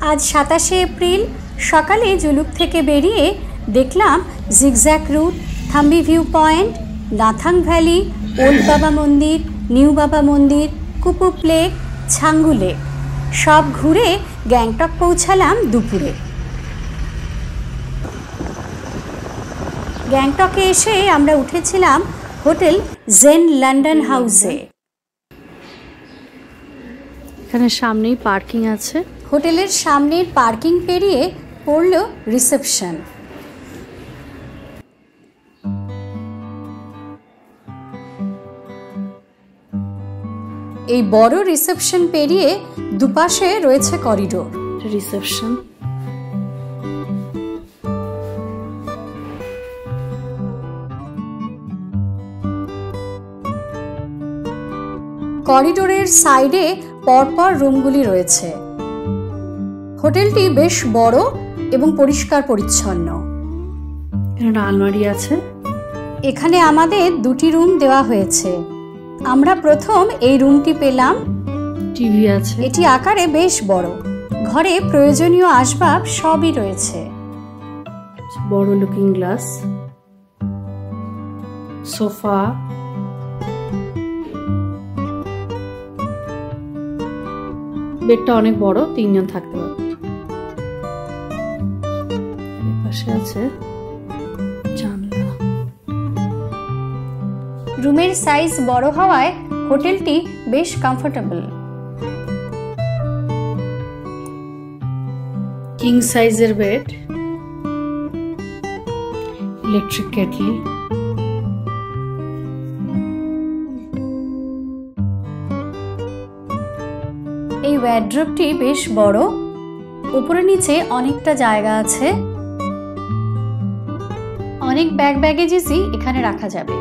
आज 27 एप्रिल सकाले जुलुक থেকে বেরিয়ে দেখলাম zigzag route, Thambi view point, Nathang valley, old Baba Mandir, new বাবা মন্দির, কুপুপ লেক, ছাঙ্গু লেক সব ঘুরে গ্যাংটক পৌঁছালাম দুপুরে। গ্যাংটকে এসে আমরা উঠেছিলাম হোটেল জেন লন্ডন হাউসে। এখানে সামনেই পার্কিং আছে। হোটেলের সামনের পার্কিং পেরিয়ে পড়ল রিসেপশন। এই বড় রিসেপশন পেরিয়ে দুপাশে রয়েছে করিডোর। রিসেপশন করিডোরের সাইডে পরপর রুমগুলি রয়েছে। হোটেলটি বেশ বড় এবং পরিষ্কার পরিচ্ছন্ন। এখানে আলমারি আছে। এখানে আমাদের দুটি রুম দেওয়া হয়েছে। আমরা প্রথম এই রুমটি পেলাম। টিভি আছে। এটি আকারে বেশ বড়। ঘরে প্রয়োজনীয় আসবাব সবই রয়েছে। বড় লুকিং গ্লাস, সোফা, বেডটা অনেক বড়, 3 জন থাকতে পারবে। পাশে আছে জানলা। রুমের সাইজ বড় হওয়ায় হোটেলটি বেশ কমফোর্টেবল। কিং সাইজের বেড, ইলেকট্রিক কেটল, এই ওয়ার্ড্রোবটি বেশ বড়। উপরে নিচে অনেকটা জায়গা আছে। অনেক ব্যাগ ব্যাগেজই এখানে রাখা যাবে।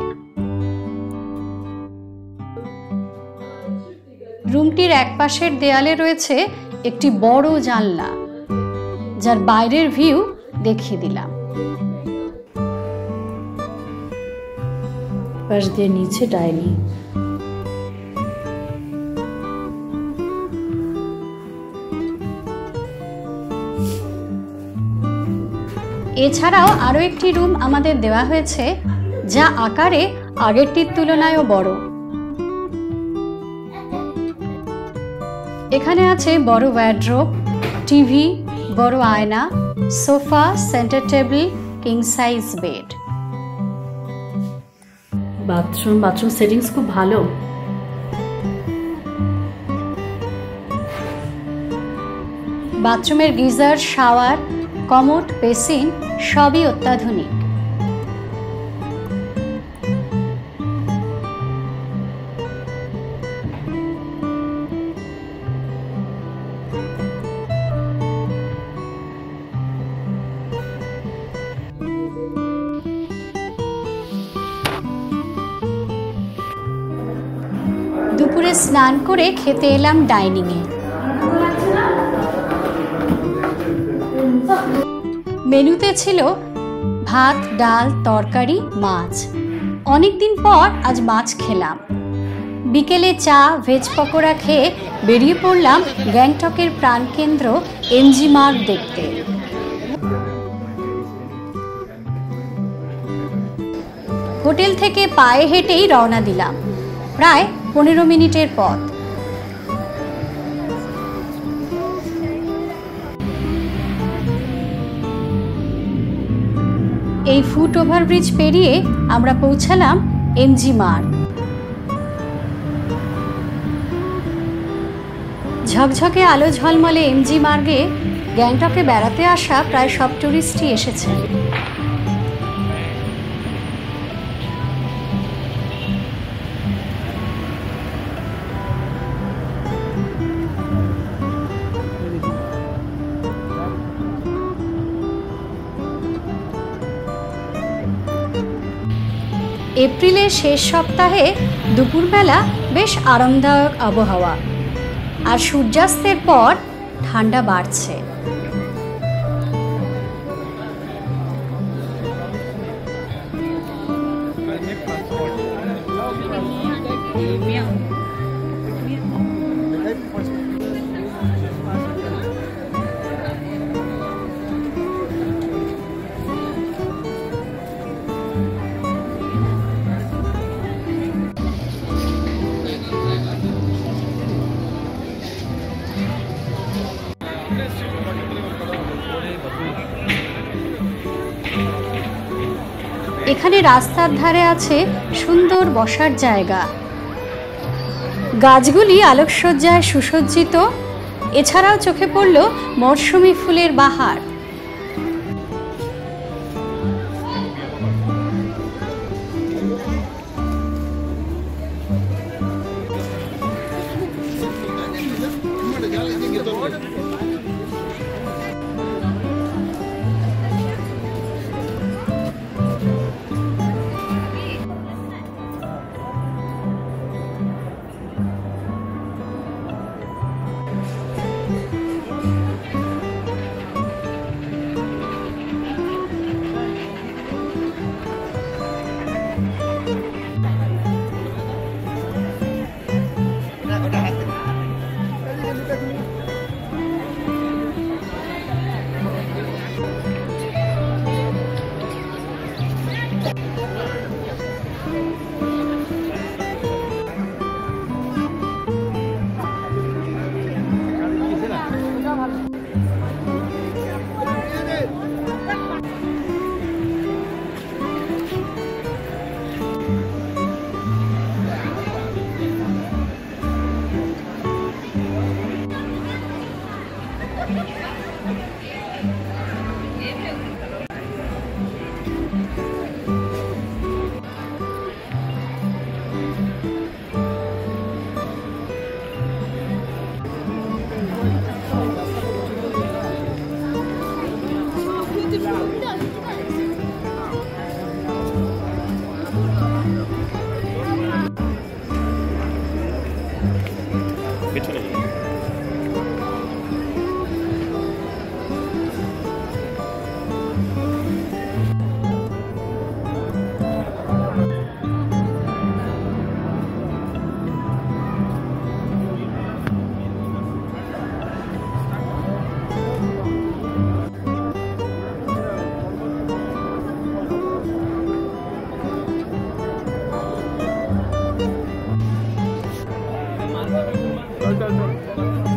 রুমটির একপাশের দেয়ালে রয়েছে একটি বড় জানলা, যার বাইরের ভিউ দেখিয়ে দিলাম। পাশ দিয়ে নিচে ডাইনিং। এছাড়াও আরো একটি রুম আমাদের দেওয়া হয়েছে, যা আকারে আগেরটির তুলনায়ও বড়। এখানে আছে বড় ওয়ার্ড্রোব, টিভি, বড় আয়না, sofa, centre table, king size bed. Bathroom settings খুব ভালো। বাথরুমের গিজার, শাওয়ার, কমোড, বেসিন সবই অত্যাধুনিক। দুপুরে স্নান করে খেতে এলাম ডাইনিংয়ে। মেনুতে ছিল ভাত, ডাল, তরকারি, মাছ। অনেকদিন পর আজ মাছ খেলাম। বিকেলে চা, ভেজ পকোড়া খেয়ে বেরিয়ে পড়লাম গ্যাংটকের প্রাণকেন্দ্র এমজি মার্গ দেখতে। হোটেল থেকে পায়ে হেঁটেই রওনা দিলাম। প্রায় 15 মিনিটের পথ। এই ফুট ওভারব্রিজ পেরিয়ে আমরা পৌঁছালাম এমজি মার্গ। ঝকঝকে আলো ঝলমলে এমজি মার্গে গ্যাংটকে বেড়াতে আসা প্রায় সব টুরিস্টই এসেছেন। এপ্রিলের শেষ সপ্তাহে দুপুরবেলা বেশ আরামদায়ক আবহাওয়া, আর সূর্যাস্তের পর ঠান্ডা বাড়ছে। এখানে রাস্তার ধারে আছে সুন্দর বসার জায়গা, গাছগুলি আলোকসজ্জায় সুসজ্জিত। এছাড়াও চোখে পড়ল মরশুমি ফুলের বাহার।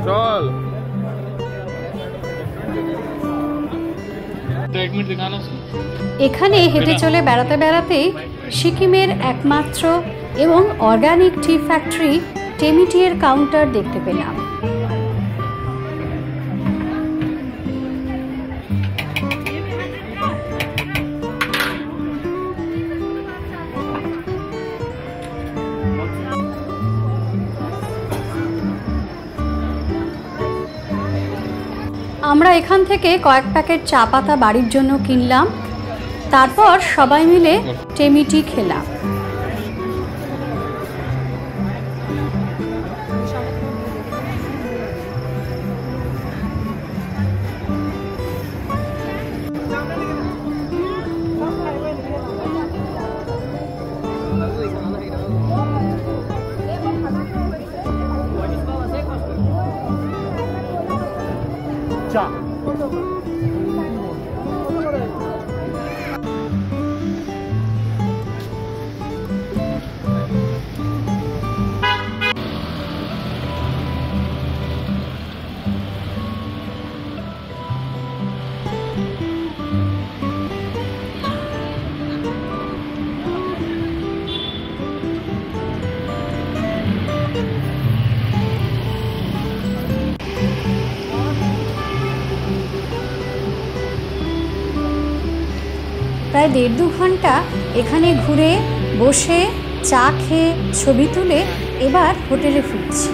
चल এখানে হেঁটে চলে বেড়াতে বেড়াতেই সিকিমের একমাত্র এবং অর্গানিক টি ফ্যাক্টরি টেমি এর কাউন্টার দেখতে পেলাম। আমরা এখান থেকে কয়েক প্যাকেট চা পাতা বাড়ির জন্য কিনলাম। তারপর সবাই মিলে টেমি টি খেলাম। প্রায় 1.5-2 ঘন্টা এখানে ঘুরে বসে চা খেয়ে ছবি তুলে এবার হোটেলে ফিরছি।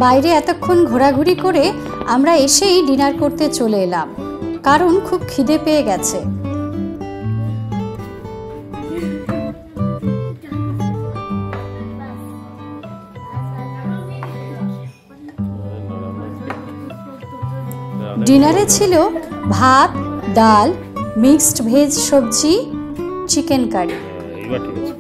বাইরে এতক্ষণ ঘোরাঘুরি করে আমরা এসেই ডিনার করতে চলে এলাম, কারণ খুব খিদে পেয়ে গেছে। ডিনারে ছিল ভাত, ডাল, মিক্সড ভেজ সবজি, চিকেন কারি। এইবার ঠিক আছে।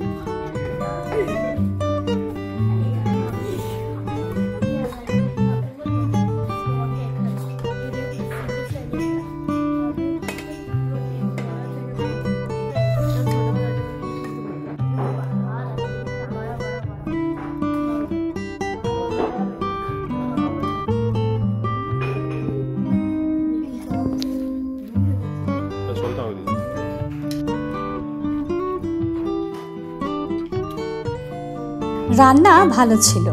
রান্না ভালো ছিল।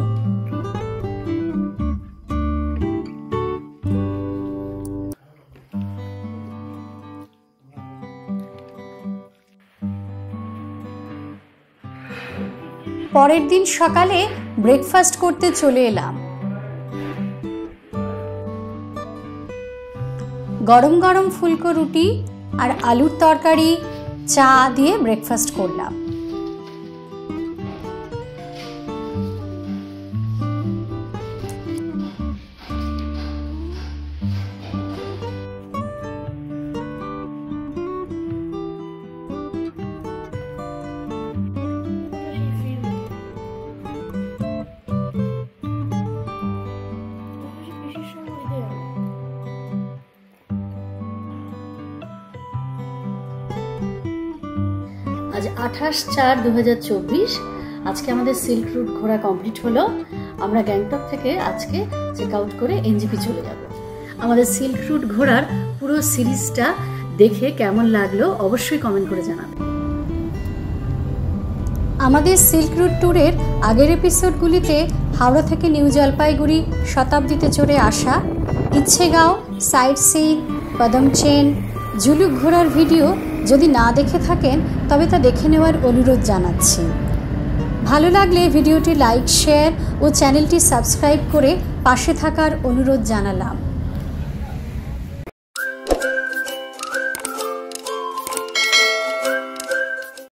পরের দিন সকালে ব্রেকফাস্ট করতে চলে এলাম। গরম গরম ফুলকো রুটি আর আলুর তরকারি, চা দিয়ে ব্রেকফাস্ট করলাম। আজ 28/4/2024। আজকে আমাদের সিল্ক রুট ঘোরা কমপ্লিট হলো। আমরা গ্যাংটক থেকে আজকে চেক আউট করে এনজেপি চলে যাব। আমাদের সিল্ক রুট ঘোরার পুরো সিরিজটা দেখে কেমন লাগলো অবশ্যই কমেন্ট করে জানাবেন। আমাদের সিল্ক রুট ট্যুরের আগের এপিসোডগুলিতে হাওড়া থেকে নিউ জলপাইগুড়ি শতাব্দীতে চড়ে আসা, ইচ্ছেগাঁও, সাইট সিইং, পদমচেন, জুলুক ঘোরার ভিডিও যদি না দেখে থাকেন তবে তা দেখে নেওয়ার অনুরোধ জানাচ্ছি। ভালো লাগলে ভিডিওটি লাইক, শেয়ার ও চ্যানেলটি সাবস্ক্রাইব করে পাশে থাকার অনুরোধ জানালাম।